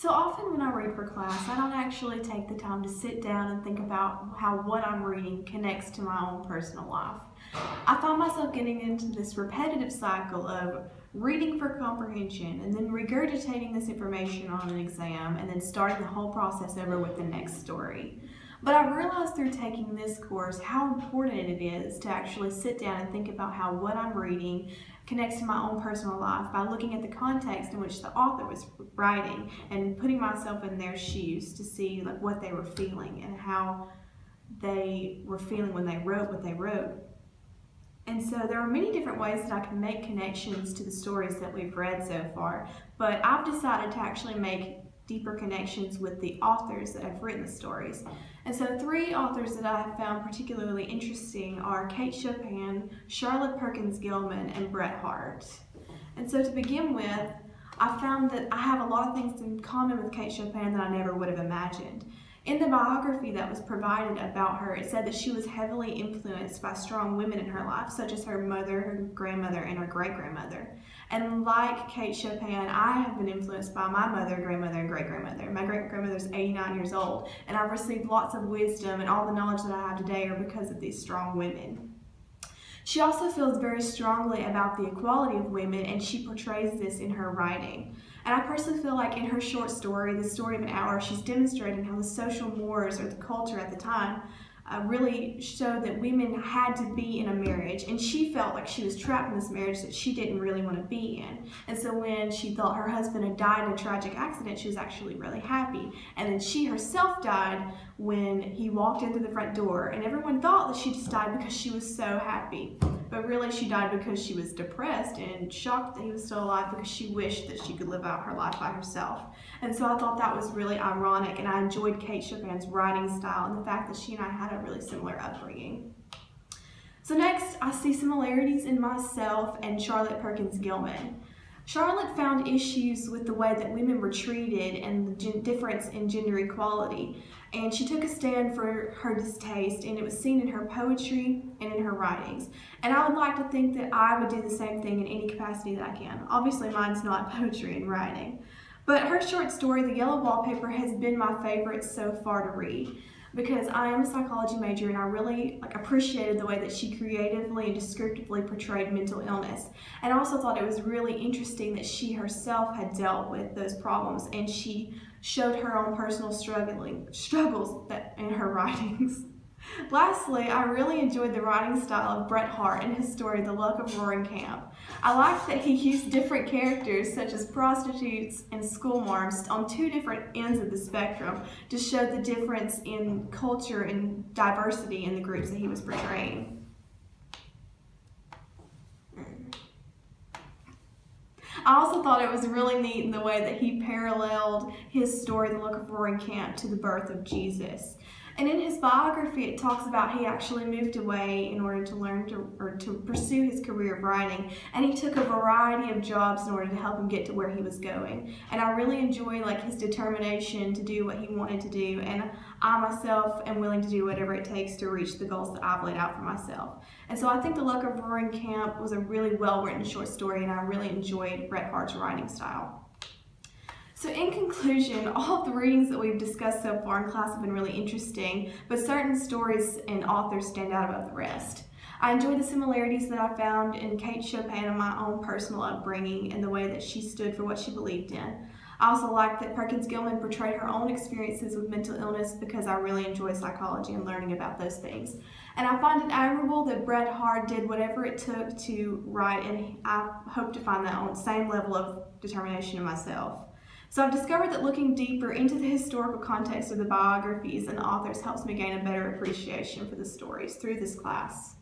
So often when I read for class, I don't actually take the time to sit down and think about how what I'm reading connects to my own personal life. I find myself getting into this repetitive cycle of reading for comprehension and then regurgitating this information on an exam and then starting the whole process over with the next story. But I've realized through taking this course how important it is to actually sit down and think about how what I'm reading connects to my own personal life by looking at the context in which the author was writing and putting myself in their shoes to see what they were feeling and how they were feeling when they wrote what they wrote. And so there are many different ways that I can make connections to the stories that we've read so far, but I've decided to actually make deeper connections with the authors that have written the stories. And so three authors that I have found particularly interesting are Kate Chopin, Charlotte Perkins Gilman, and Bret Harte. And so to begin with, I found that I have a lot of things in common with Kate Chopin that I never would have imagined. In the biography that was provided about her, it said that she was heavily influenced by strong women in her life, such as her mother, her grandmother, and her great-grandmother. And like Kate Chopin, I have been influenced by my mother, grandmother, and great-grandmother. My great-grandmother is 89 years old, and I've received lots of wisdom, and all the knowledge that I have today are because of these strong women. She also feels very strongly about the equality of women, and she portrays this in her writing. And I personally feel like in her short story, The Story of an Hour, she's demonstrating how the social mores or the culture at the time really showed that women had to be in a marriage, and she felt like she was trapped in this marriage that she didn't really want to be in. And so when she thought her husband had died in a tragic accident, she was actually really happy. And then she herself died when he walked into the front door, and everyone thought that she just died because she was so happy. But really she died because she was depressed and shocked that he was still alive because she wished that she could live out her life by herself. And so I thought that was really ironic, and I enjoyed Kate Chopin's writing style and the fact that she and I had a really similar upbringing. So next, I see similarities in myself and Charlotte Perkins Gilman. Charlotte found issues with the way that women were treated and the difference in gender equality, and she took a stand for her distaste, and it was seen in her poetry and in her writings. And I would like to think that I would do the same thing in any capacity that I can. Obviously mine's not poetry and writing, but her short story, The Yellow Wallpaper, has been my favorite so far to read, because I am a psychology major and I really appreciated the way that she creatively and descriptively portrayed mental illness. And I also thought it was really interesting that she herself had dealt with those problems, and she showed her own personal struggles in her writings. Lastly, I really enjoyed the writing style of Bret Harte and his story, The Luck of Roaring Camp. I liked that he used different characters such as prostitutes and schoolmarms on two different ends of the spectrum to show the difference in culture and diversity in the groups that he was portraying. I also thought it was really neat in the way that he paralleled his story, The Luck of Roaring Camp, to the birth of Jesus. And in his biography, it talks about he actually moved away in order to learn to pursue his career of writing, and he took a variety of jobs in order to help him get to where he was going. And I really enjoy his determination to do what he wanted to do, and I myself am willing to do whatever it takes to reach the goals that I've laid out for myself. And so I think The Luck of Roaring Camp was a really well-written short story, and I really enjoyed Bret Harte's writing style. So in conclusion, all of the readings that we've discussed so far in class have been really interesting, but certain stories and authors stand out above the rest. I enjoyed the similarities that I found in Kate Chopin and my own personal upbringing and the way that she stood for what she believed in. I also liked that Perkins Gilman portrayed her own experiences with mental illness because I really enjoy psychology and learning about those things. And I find it admirable that Bret Harte did whatever it took to write, and I hope to find that on the same level of determination in myself. So I've discovered that looking deeper into the historical context of the biographies and the authors helps me gain a better appreciation for the stories through this class.